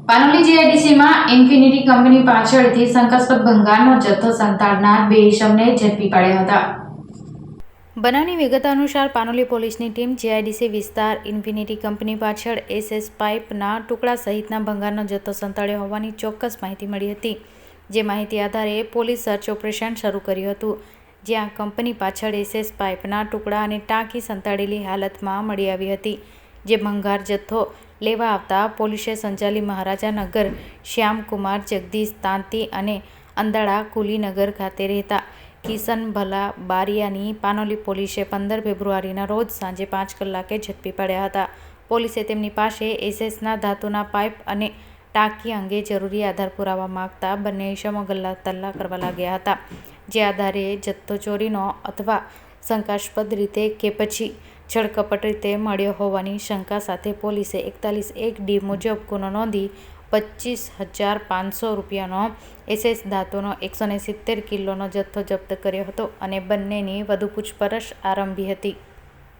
Panoli જીઆઈડીસીમાં infinity company પાછળથી શંકાસ્પદ ભંગારનો જથ્થો સંતાડનાર બે ઇસમને ઝડપી પાડ્યા હતા. બનાવની વિગત અનુસાર પાનોલી પોલીસની ટીમ જીઆઈડીસી વિસ્તાર ઇન્ફિનિટી કંપની પાછળ એસએસ પાઇપના ટુકડા સહિતના ભંગારનો જથ્થો સંતાડ્યો હોવાની ચોક્કસ માહિતી મળી હતી. જે માહિતી આધારે પોલીસ સર્ચ ઓપરેશન શરૂ કર્યું હતું, જ્યાં કંપની પાછળ એસએસ પાઇપના ટુકડા અને ટાંકી સંતાડેલી હાલતમાં મળી આવી હતી. જે ભંગાર જથ્થો લેવા આવતા પોલીસે સંચાલી મહારાજા નગર, શ્યામકુમાર જગદીશ તાંતી અને અંદાળા કુલીનગર ખાતે રહેતા કિશન ભલા બારિયાની પાનોલી પોલીસે 15 ફેબ્રુઆરીના રોજ સાંજે 5 કલાકે ઝડપી પાડ્યા હતા. પોલીસે તેમની પાસે એસએસના ધાતુના પાઇપ અને ટાંકી અંગે જરૂરી આધાર પુરાવા માંગતા બંને ઇસમો ગલ્લા કરવા લાગ્યા હતા. જે આધારે જથ્થો ચોરીનો અથવા શંકાસ્પદ રીતે કે પછી છળકપટ રીતે મળ્યો હોવાની શંકા સાથે પોલીસે 41(1) મુજબ ગુનો નોંધી 25,500 રૂપિયાનો એસએસ ધાતુનો 170 કિલોનો જથ્થો જપ્ત કર્યો હતો અને બંનેની વધુ પૂછપરછ આરંભી હતી.